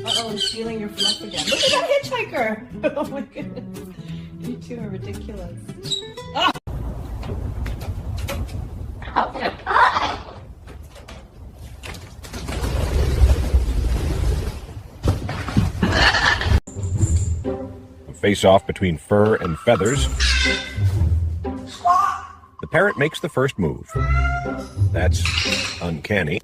Uh-oh, he's stealing your fluff again. Look at that hitchhiker! Oh my goodness. You two are ridiculous. Oh. Face off between fur and feathers. The parrot makes the first move. That's uncanny.